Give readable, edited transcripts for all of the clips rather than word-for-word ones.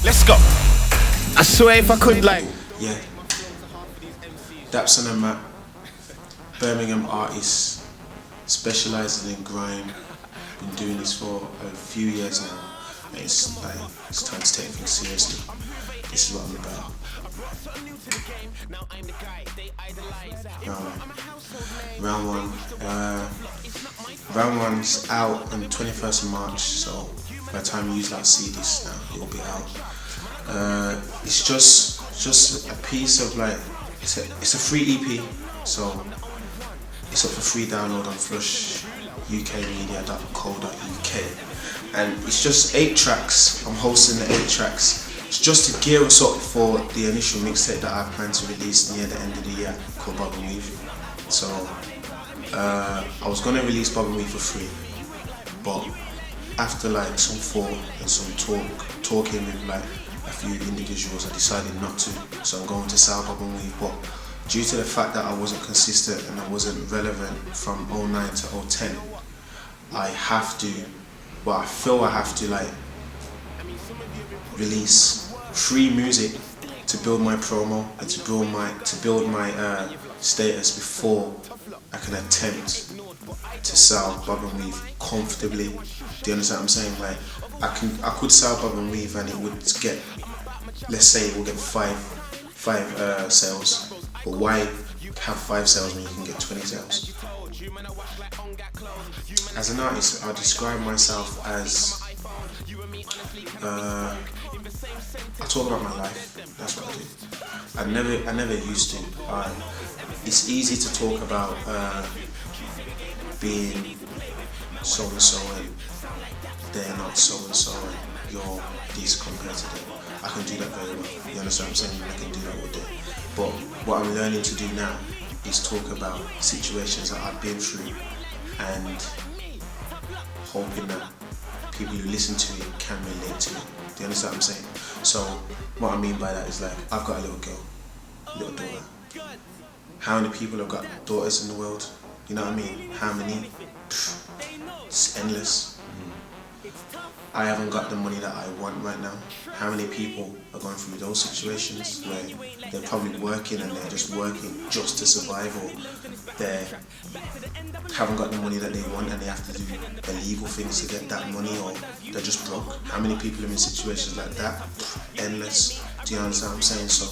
Let's go. I swear if I could like. Yeah. Dapz On The Map. Birmingham artist. Specialising in grime. Been doing this for a few years now. And it's time to take things seriously. This is what I'm about. Round one. Round one's out on the 21st of March, so by the time you see this now, it'll be out. It's just a piece of like, it's a free EP, so it's up for free download on flushukmedia.co.uk, and it's just 8 tracks. I'm hosting the 8 tracks. It's just to gear us up for the initial mixtape that I plan to release near the end of the year called Bob and Weave. So I was gonna release Bob and Weave for free, but after like some thought and some talking with like a few individuals, I decided not to. So I'm going to sell Bob and Weave, but due to the fact that I wasn't consistent and I wasn't relevant from 09 to 010, I feel I have to like release free music to build my promo and to build my status before I can attempt to sell Bob and Weave comfortably. Do you understand what I'm saying? Like I could sell Bob and Weave and it would get, let's say it will get five sales. But why have 5 sales when you can get 20 sales? As an artist, I describe myself as I talk about my life. That's what I do. I never used to. It's easy to talk about being so and so and they're not so and so and you're this compared to them. I can do that very well. You understand what I'm saying? I can do that all day. But what I'm learning to do now is talk about situations that I've been through and hoping that people who listen to it can relate to it. Do you understand what I'm saying? So what I mean by that is like, I've got a little girl, little daughter. How many people have got daughters in the world? You know what I mean? How many? It's endless. I haven't got the money that I want right now. How many people are going through those situations where they're probably working and they're just working just to survive, or they haven't got the money that they want and they have to do illegal things to get that money, or they're just broke? How many people are in situations like that? Endless. Do you understand what I'm saying? So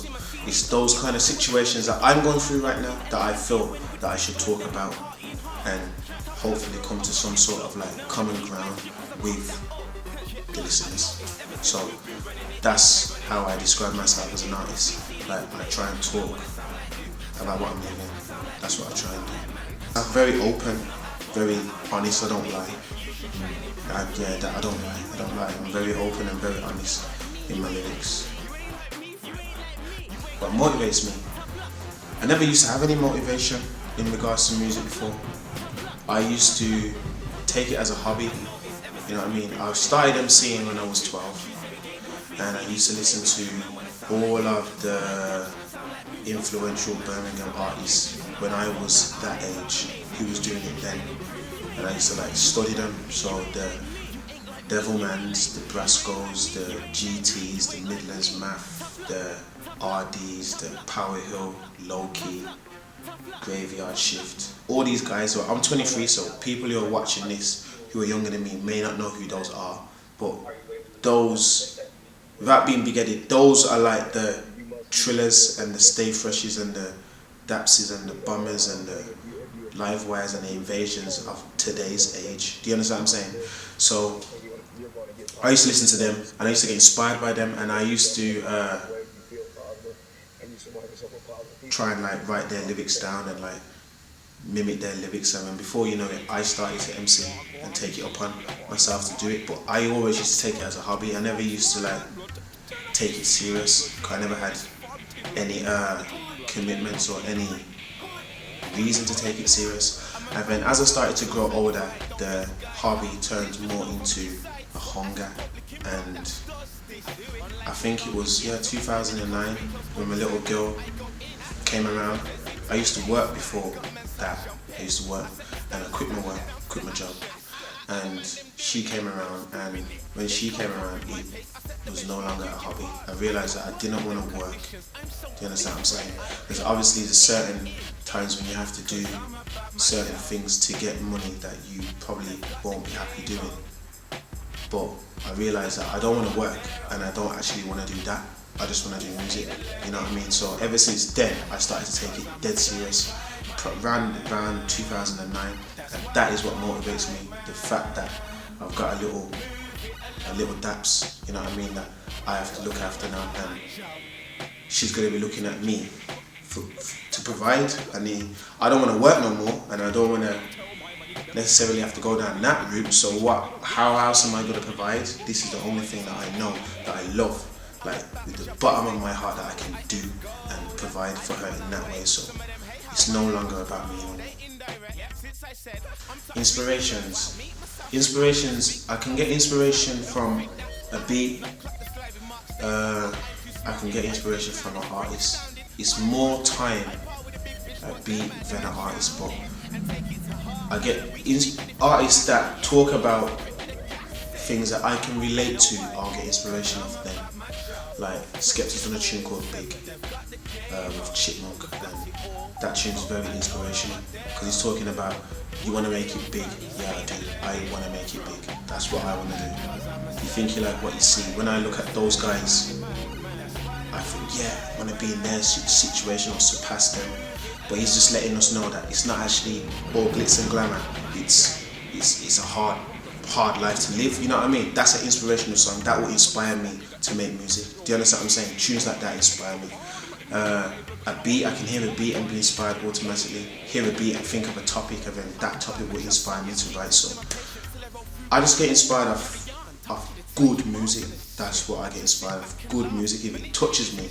it's those kind of situations that I'm going through right now that I feel that I should talk about and hopefully come to some sort of like common ground with the listeners. So that's how I describe myself as an artist. Like I try and talk about what I'm living. That's what I try and do. I'm very open, very honest. I don't lie. I don't lie. I'm very open and very honest in my lyrics. What motivates me? I never used to have any motivation in regards to music before. I used to take it as a hobby. You know what I mean? I started MCing when I was 12, and I used to listen to all of the influential Birmingham artists when I was that age, who was doing it then, and I used to like study them. So the Devilmans, the Brascos, the GTs, the Midlands Math, the RDs, the Power Hill, Low Key, Graveyard Shift, all these guys. So I'm 23, so people who are watching this who are younger than me may not know who those are, but those, without being big-headed, those are like the Trillers and the Stay Freshies and the Dapses and the Bummers and the Livewires and the Invasions of today's age. Do you understand what I'm saying? So I used to listen to them and I used to get inspired by them, and I used to try and like write their lyrics down and like mimic their lyrics, and then before you know it, I started to MC and take it upon myself to do it. But I always used to take it as a hobby. I never used to like take it serious. I never had any commitments or any reason to take it serious. And then as I started to grow older, the hobby turned more into a hunger. And I think it was 2009 when my little girl came around. I used to work before that. I used to work and I quit my job. and she came around, and when she came around, it was no longer a hobby. I realised that I didn't want to work. Do you understand what I'm saying? Because obviously there's certain times when you have to do certain things to get money that you probably won't be happy doing. But I realised that I don't want to work, and I don't actually want to do that. I just want to do music, you know what I mean? So ever since then, I started to take it dead serious. Around 2009, and that is what motivates me. The fact that I've got a little Dapz, you know what I mean, that I have to look after now, and she's going to be looking at me to provide. I don't want to work no more, and I don't want to necessarily have to go down that route. So how else am I going to provide? This is the only thing that I know, that I love, like with the bottom of my heart, that I can do and provide for her in that way. So it's no longer about me anymore. Inspirations, I can get inspiration from a beat, I can get inspiration from an artist. It's more time a beat than an artist, but I get artists that talk about things that I can relate to. I'll get inspiration off them. Like Skepta's done a tune called Big with Chipmunk, and that tune's very inspirational because he's talking about, you want to make it big. Yeah, I do. I want to make it big. That's what I want to do. You think you like what you see. When I look at those guys, I think, yeah, I want to be in their situation or surpass them. But he's just letting us know that it's not actually all glitz and glamour. It's a hard life to live. You know what I mean? That's an inspirational song that will inspire me to make music. Do you understand what I'm saying? Tunes like that inspire me. A beat, I can hear a beat and be inspired automatically. Hear a beat and think of a topic, and then that topic will inspire me to write. So I just get inspired of good music. That's what I get inspired of. Good music. If it touches me,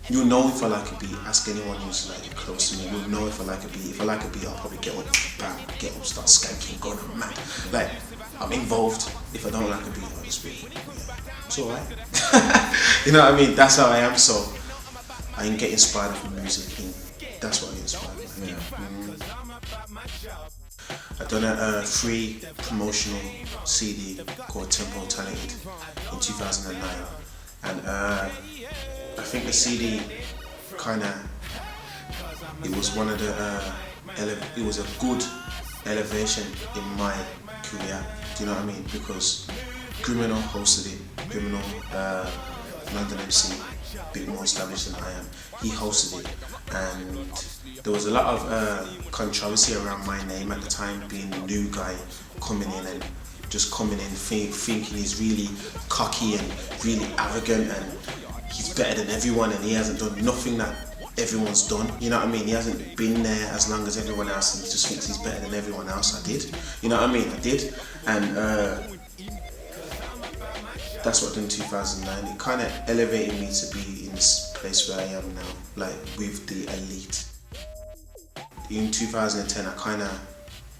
you'll know if I like a beat. Ask anyone who's like close to me. You'll know if I like a beat. If I like a beat, I'll probably get up, bam, start skanking, going on mad. Like, I'm involved. If I don't like a beat, I'll just be, yeah, it's alright. You know what I mean? That's how I am. So I can get inspired from music, and that's what I get inspired by. Yeah. I've done a free promotional CD called Tempo Talented in 2009, and I think the CD it was one of the it was a good elevation in my career. Do you know what I mean? Because Criminal hosted it. Criminal, London MC, a bit more established than I am. He hosted it, and there was a lot of controversy around my name at the time, being the new guy coming in thinking he's really cocky and really arrogant, and he's better than everyone, and he hasn't done nothing that everyone's done. You know what I mean? He hasn't been there as long as everyone else, and he just thinks he's better than everyone else. I did. You know what I mean? I did. And that's what I did in 2009. It kind of elevated me to be in this place where I am now, like with the elite. In 2010, I kind of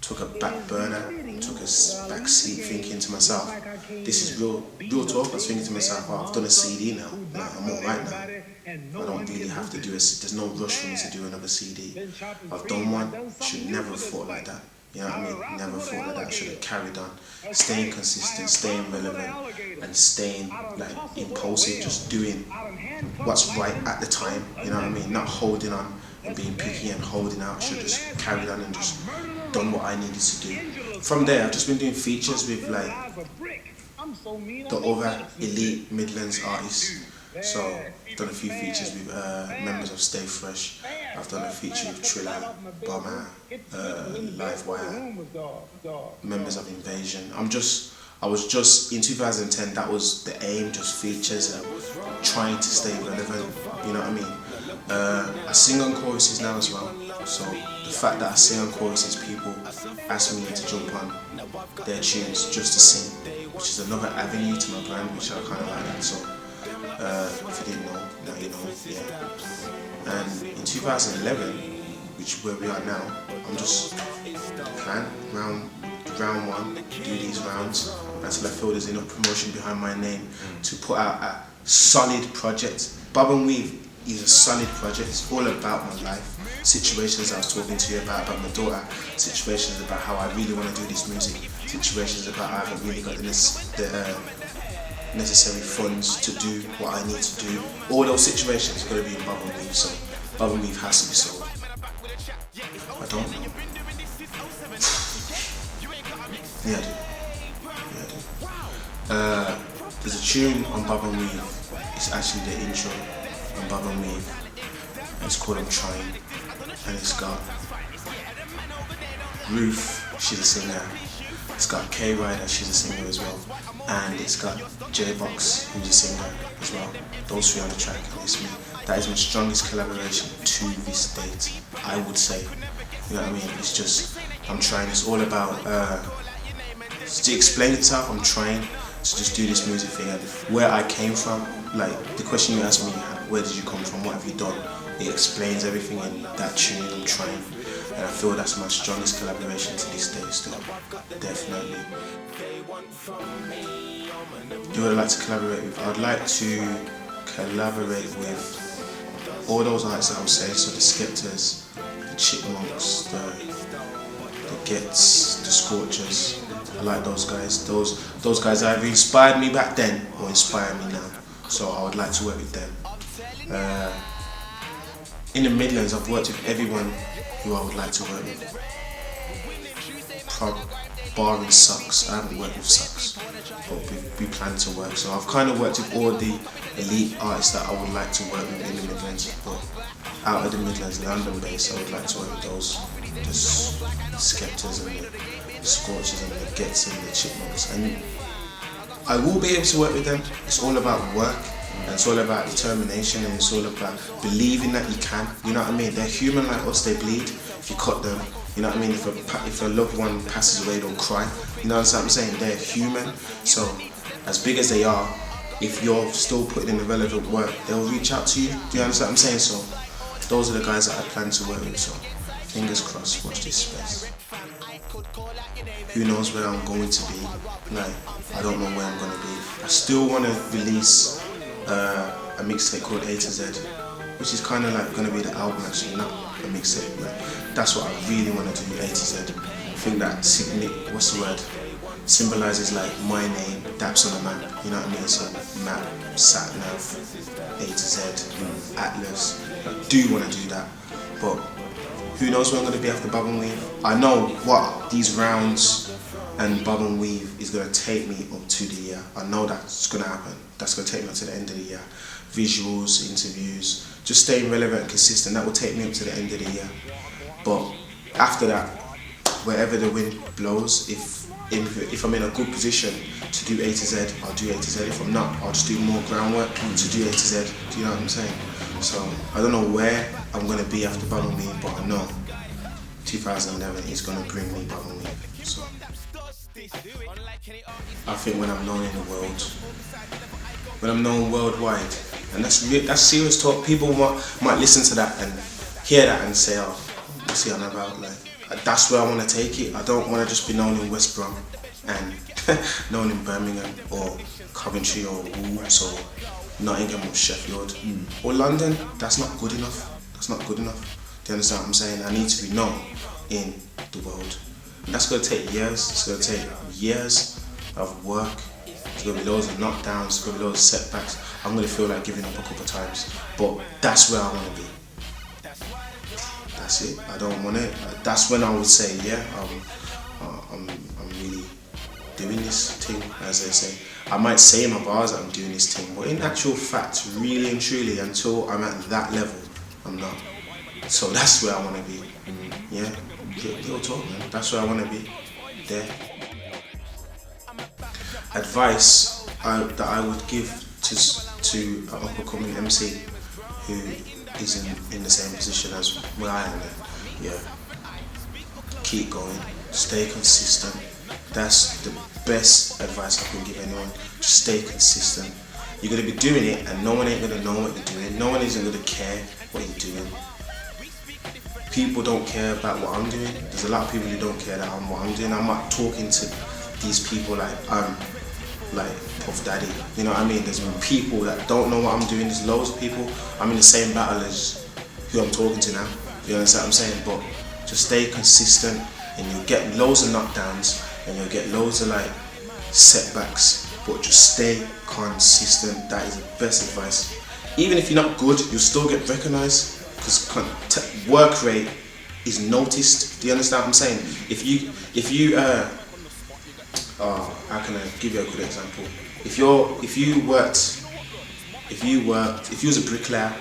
took a back burner, took a back seat, thinking to myself, this is real talk. I was thinking to myself, oh, I've done a CD now, like, I'm alright now. I don't really have to do there's no rush for me to do another CD. I've done one, should never have thought like that. You know what I mean? Never thought like that. I should have carried on, staying consistent, staying relevant, and staying like impulsive, just doing what's right at the time. You know what I mean? Not holding on and being picky and holding out. I should have just carried on and just done what I needed to do. From there, I've just been doing features with like the other elite Midlands artists. So I've done a few features with members of Stay Fresh. I've done a feature with Triller, Bomber, Livewire, members of Invasion. I was just in 2010. That was the aim, just features and trying to stay relevant. You know what I mean? I sing on choruses now as well. So the fact that I sing on choruses, people ask me to jump on their tunes just to sing, which is another avenue to my brand, which I kind of like. So if you didn't know, now you know. Yeah. And in 2011, which is where we are now, I'm just plan round one, do these rounds until I feel there's enough promotion behind my name to put out a solid project. Bob and Weave is a solid project. It's all about my life, situations I was talking to you about my daughter, situations about how I really want to do this music, situations about I haven't really got the necessary funds to do what I need to do. All those situations are going to be in bubble weave, so bubble weave has to be sold. I don't know. Yeah, I do. There's a tune on Bubble Weave. It's actually the intro on Bubble Weave. It's called I'm Trying, and it's got Ruth, she's a singer. It's got K Ryder, she's a singer as well, and it's got J-Box, who's a singer as well. Those three on the track, and it's me. That is my strongest collaboration to this date, I would say. You know what I mean? It's just, I'm trying. It's all about to explain itself. I'm trying to just do this music thing, and where I came from, like the question you asked me, where did you come from, what have you done, it explains everything in that tune. I'm trying, and I feel that's my strongest collaboration to this day still, definitely. Who would I like to collaborate with? I'd like to collaborate with all those artists that I would say, so the Skeptors, the Chipmunks, the Gets, the Scorchers. I like those guys. Those guys either inspired me back then or inspire me now. So I would like to work with them. In the Midlands, I've worked with everyone who I would like to work with. Barring Sucks, I haven't worked with Sucks, but we plan to work. So I've kind of worked with all the elite artists that I would like to work with in the Midlands. But out of the Midlands, London based, I would like to work with those, the Skeptors and the Scorchers and the Gets and the Chipmunks. And I will be able to work with them. It's all about work, and it's all about determination, and it's all about believing that you can. You know what I mean? They're human like us, they bleed. If you cut them, you know what I mean? If a loved one passes away, don't cry. You know what I'm saying? They're human. So as big as they are, if you're still putting in the relevant work, they'll reach out to you. Do you understand what I'm saying? So those are the guys that I plan to work with. So fingers crossed, watch this space. Who knows where I'm going to be? Like, I don't know where I'm going to be. I still want to release a mixtape called A to Z, which is kind of like going to be the album actually, not a mixtape. But that's what I really want to do, A to Z. I think that symbolizes like my name, Dapz on the Map. You know what I mean? So map, sat nav, A to Z, Atlas. I do want to do that, but who knows where I'm going to be after Bubble Weave. I know what these rounds and Bubble Weave is going to take me up to the year. I know that's going to happen. That's going to take me up to the end of the year. Visuals, interviews, just staying relevant and consistent. That will take me up to the end of the year. But after that, wherever the wind blows, if I'm in a good position to do A to Z, I'll do A to Z. If I'm not, I'll just do more groundwork to do A to Z. Do you know what I'm saying? So I don't know where I'm going to be after Bubble Weave, but I know 2011 is going to bring me Bubble Weave. So I think when I'm known in the world, when I'm known worldwide, and that's serious talk. People might listen to that and hear that and say, oh, what's he on about? Like, that's where I want to take it. I don't want to just be known in West Brom and known in Birmingham or Coventry or Wolves or Nottingham or Sheffield or London. That's not good enough. That's not good enough. Do you understand what I'm saying? I need to be known in the world. And that's going to take years. It's going to take years of work. There's going to be loads of knockdowns. There's going to be loads of setbacks. I'm going to feel like giving up a couple of times. But that's where I want to be. That's it. I don't want it. That's when I would say, yeah, I'm really doing this thing, as they say. I might say in my bars that I'm doing this thing, but in actual fact, really and truly, until I'm at that level, I'm not. So that's where I want to be. Yeah, real talk, man. That's where I want to be. There. Advice that I would give to an up-and-coming MC who is in the same position as where I am. Yeah. Keep going. Stay consistent. That's the best advice I can give anyone. Just stay consistent. You're going to be doing it and no one ain't going to know what you're doing. No one isn't going to care what you're doing. People don't care about what I'm doing. There's a lot of people who don't care that what I'm doing. I'm not talking to these people like I'm like Puff Daddy. You know what I mean? There's people that don't know what I'm doing. There's loads of people. I'm in the same battle as who I'm talking to now. You understand what I'm saying? But just stay consistent and you'll get loads of knockdowns and you'll get loads of like setbacks, but just stay consistent. That is the best advice. Even if you're not good, you'll still get recognized, because work rate is noticed. Do you understand what I'm saying? If you how can I give you a good example? If you was a bricklayer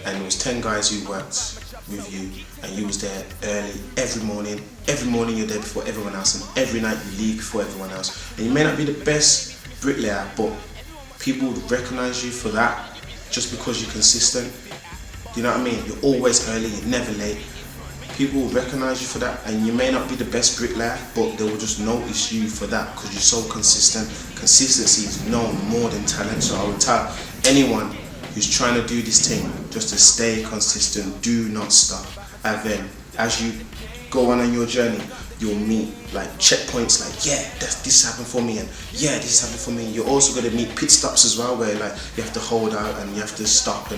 and there was 10 guys who worked with you, and you was there early every morning you're there before everyone else, and every night you leave before everyone else, and you may not be the best bricklayer, but people would recognize you for that, just because you're consistent. Do you know what I mean? You're always early, you're never late. People will recognize you for that, and you may not be the best bricklayer, but they will just notice you for that, because you're so consistent. Consistency is known more than talent. So I would tell anyone who's trying to do this thing just to stay consistent. Do not stop. And then as you go on your journey, you'll meet like checkpoints, like this happened for me, and this happened for me. You're also going to meet pit stops as well, where like you have to hold out and you have to stop,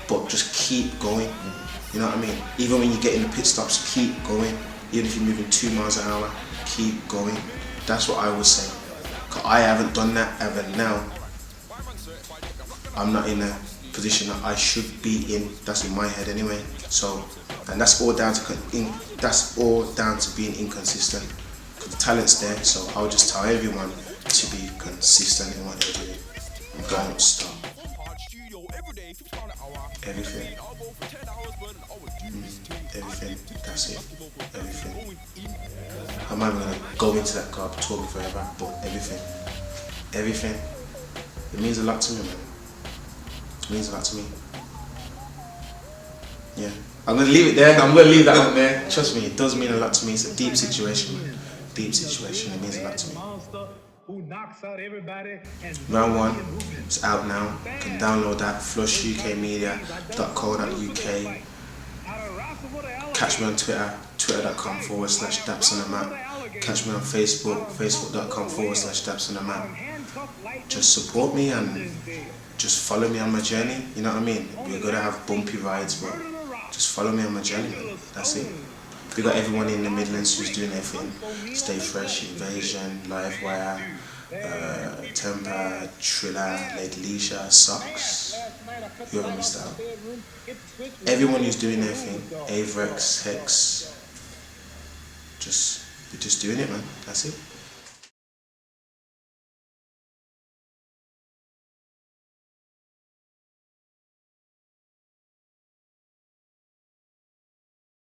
but just keep going. You know what I mean? Even when you get in the pit stops, keep going. Even if you're moving 2 miles an hour, keep going. That's what I would say. 'Cause I haven't done that ever now. I'm not in a position that I should be in. That's in my head anyway. So, and that's all down to being inconsistent. 'Cause the talent's there. So I'll just tell everyone to be consistent in what they're doing. Don't stop. Everything. Everything. That's it. Everything. I'm not even gonna go into that car talking forever, but everything. Everything. It means a lot to me, man. It means a lot to me. Yeah. I'm gonna leave it there. I'm gonna leave that one there. Trust me, it does mean a lot to me. It's a deep situation, man. Deep situation. It means a lot to me. Round 1, it's out now. You can download that, flushukmedia.co.uk. Catch me on Twitter, twitter.com/Dapz On The Map. Catch me on Facebook, facebook.com/Dapz On The Map. Just support me and just follow me on my journey. You know what I mean? We're gonna have bumpy rides, but just follow me on my journey, man. That's it. We got everyone in the Midlands who's doing their thing. Stay Fresh, Invasion, Livewire, Temper, Triller, Lady Leisha, Socks. Whoever missed out. Everyone who's doing their thing. Avrex, Hex. We're just doing it, man. That's it.